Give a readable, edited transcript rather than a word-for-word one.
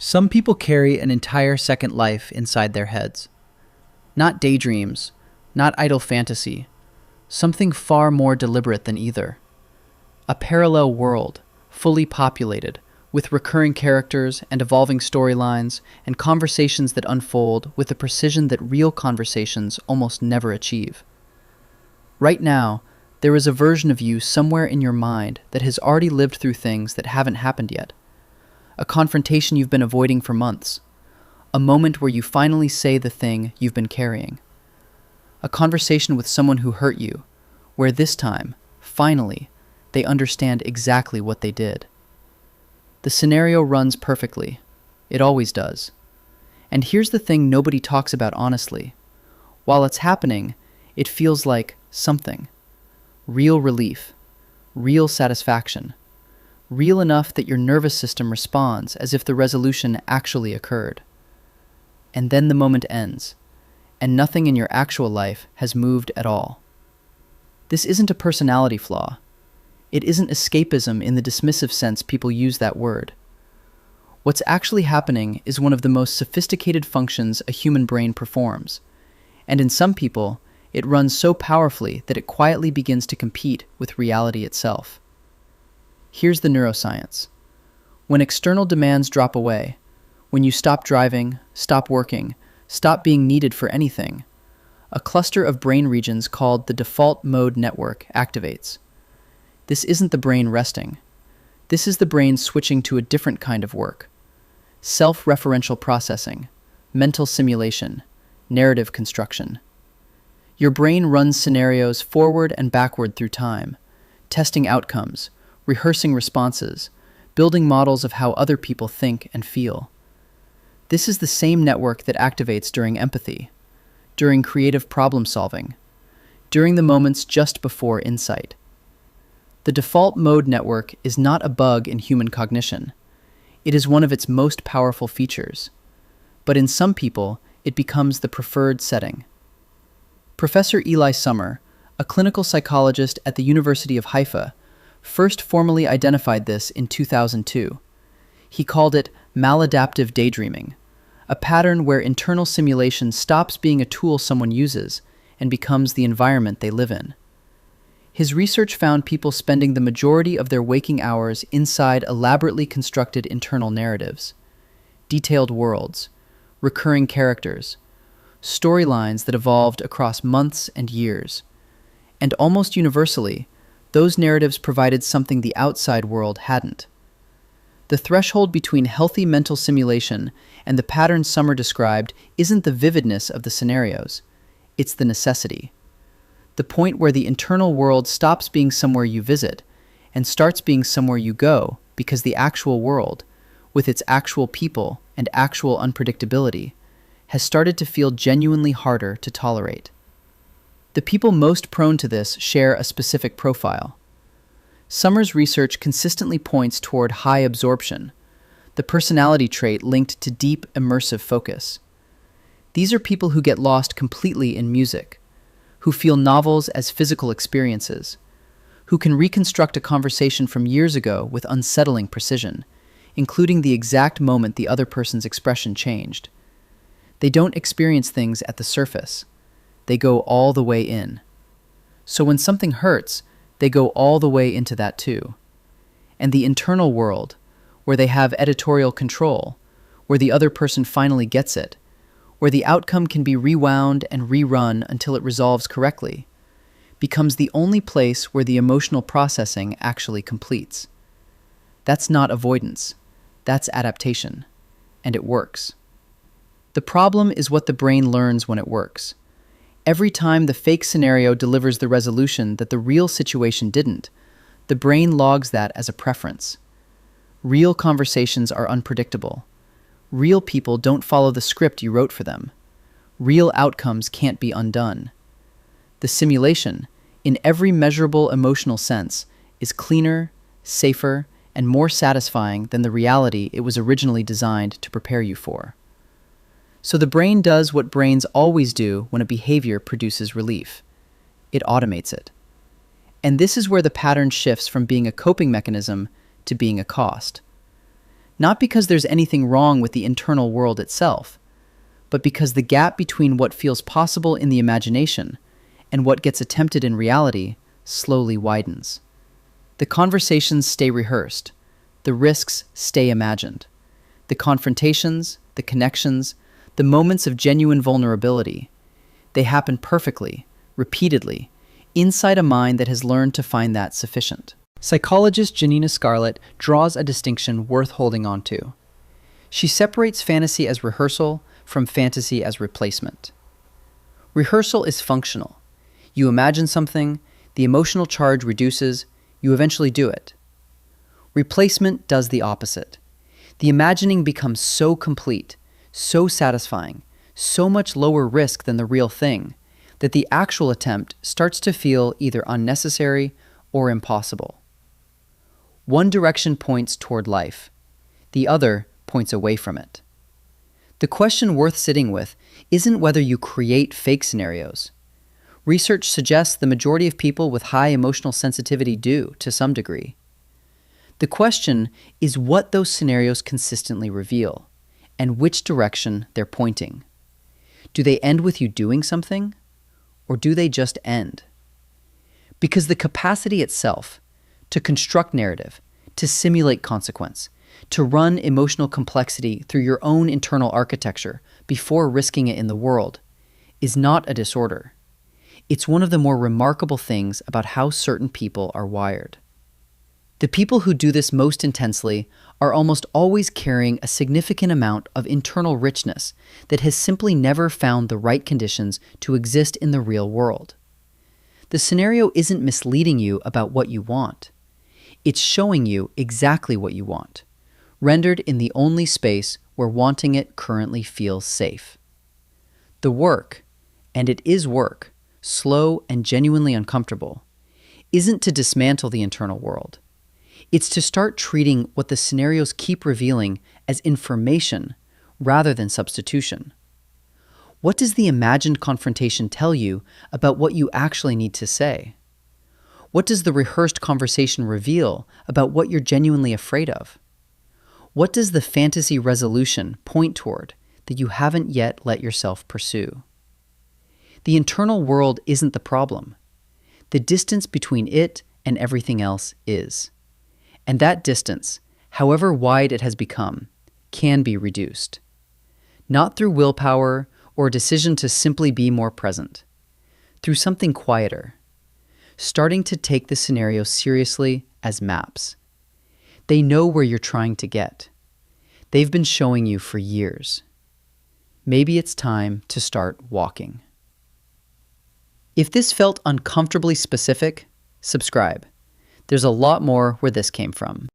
Some people carry an entire second life inside their heads. Not daydreams, not idle fantasy, something far more deliberate than either. A parallel world, fully populated, with recurring characters and evolving storylines and conversations that unfold with a precision that real conversations almost never achieve. Right now, there is a version of you somewhere in your mind that has already lived through things that haven't happened yet. A confrontation you've been avoiding for months. A moment where you finally say the thing you've been carrying. A conversation with someone who hurt you, where this time, finally, they understand exactly what they did. The scenario runs perfectly. It always does. And here's the thing nobody talks about honestly. While it's happening, it feels like something. Real relief. Real satisfaction. Real enough that your nervous system responds as if the resolution actually occurred. And then the moment ends, and nothing in your actual life has moved at all. This isn't a personality flaw. It isn't escapism in the dismissive sense people use that word. What's actually happening is one of the most sophisticated functions a human brain performs, and in some people, it runs so powerfully that it quietly begins to compete with reality itself. Here's the neuroscience. When external demands drop away, when you stop driving, stop working, stop being needed for anything, a cluster of brain regions called the default mode network activates. This isn't the brain resting. This is the brain switching to a different kind of work. Self-referential processing, mental simulation, narrative construction. Your brain runs scenarios forward and backward through time, testing outcomes, rehearsing responses, building models of how other people think and feel. This is the same network that activates during empathy, during creative problem solving, during the moments just before insight. The default mode network is not a bug in human cognition. It is one of its most powerful features. But in some people, it becomes the preferred setting. Professor Eli Somer, a clinical psychologist at the University of Haifa, first formally identified this in 2002. He called it maladaptive daydreaming, a pattern where internal simulation stops being a tool someone uses and becomes the environment they live in. His research found people spending the majority of their waking hours inside elaborately constructed internal narratives, detailed worlds, recurring characters, storylines that evolved across months and years. And almost universally, those narratives provided something the outside world hadn't. The threshold between healthy mental simulation and the pattern Somer described isn't the vividness of the scenarios, it's the necessity. The point where the internal world stops being somewhere you visit and starts being somewhere you go because the actual world, with its actual people and actual unpredictability, has started to feel genuinely harder to tolerate. The people most prone to this share a specific profile. Somer's research consistently points toward high absorption, the personality trait linked to deep, immersive focus. These are people who get lost completely in music, who feel novels as physical experiences, who can reconstruct a conversation from years ago with unsettling precision, including the exact moment the other person's expression changed. They don't experience things at the surface. They go all the way in. So when something hurts, they go all the way into that too. And the internal world, where they have editorial control, where the other person finally gets it, where the outcome can be rewound and rerun until it resolves correctly, becomes the only place where the emotional processing actually completes. That's not avoidance. That's adaptation. And it works. The problem is what the brain learns when it works. Every time the fake scenario delivers the resolution that the real situation didn't, the brain logs that as a preference. Real conversations are unpredictable. Real people don't follow the script you wrote for them. Real outcomes can't be undone. The simulation, in every measurable emotional sense, is cleaner, safer, and more satisfying than the reality it was originally designed to prepare you for. So the brain does what brains always do when a behavior produces relief. It automates it. And this is where the pattern shifts from being a coping mechanism to being a cost. Not because there's anything wrong with the internal world itself, but because the gap between what feels possible in the imagination and what gets attempted in reality slowly widens. The conversations stay rehearsed, the risks stay imagined. The confrontations, the connections, the moments of genuine vulnerability, they happen perfectly, repeatedly, inside a mind that has learned to find that sufficient. Psychologist Janina Scarlet draws a distinction worth holding on to. She separates fantasy as rehearsal from fantasy as replacement. Rehearsal is functional. You imagine something, the emotional charge reduces, you eventually do it. Replacement does the opposite. The imagining becomes so complete, so satisfying, so much lower risk than the real thing, that the actual attempt starts to feel either unnecessary or impossible. One direction points toward life. The other points away from it. The question worth sitting with isn't whether you create fake scenarios. Research suggests the majority of people with high emotional sensitivity do, to some degree. The question is what those scenarios consistently reveal, and which direction they're pointing. Do they end with you doing something, or do they just end? Because the capacity itself, to construct narrative, to simulate consequence, to run emotional complexity through your own internal architecture before risking it in the world, is not a disorder. It's one of the more remarkable things about how certain people are wired. The people who do this most intensely are almost always carrying a significant amount of internal richness that has simply never found the right conditions to exist in the real world. The scenario isn't misleading you about what you want. It's showing you exactly what you want, rendered in the only space where wanting it currently feels safe. The work, and it is work, slow and genuinely uncomfortable, isn't to dismantle the internal world. It's to start treating what the scenarios keep revealing as information rather than substitution. What does the imagined confrontation tell you about what you actually need to say? What does the rehearsed conversation reveal about what you're genuinely afraid of? What does the fantasy resolution point toward that you haven't yet let yourself pursue? The internal world isn't the problem. The distance between it and everything else is. And that distance, however wide it has become, can be reduced. Not through willpower or a decision to simply be more present. Through something quieter. Starting to take the scenario seriously as maps. They know where you're trying to get. They've been showing you for years. Maybe it's time to start walking. If this felt uncomfortably specific, subscribe. There's a lot more where this came from.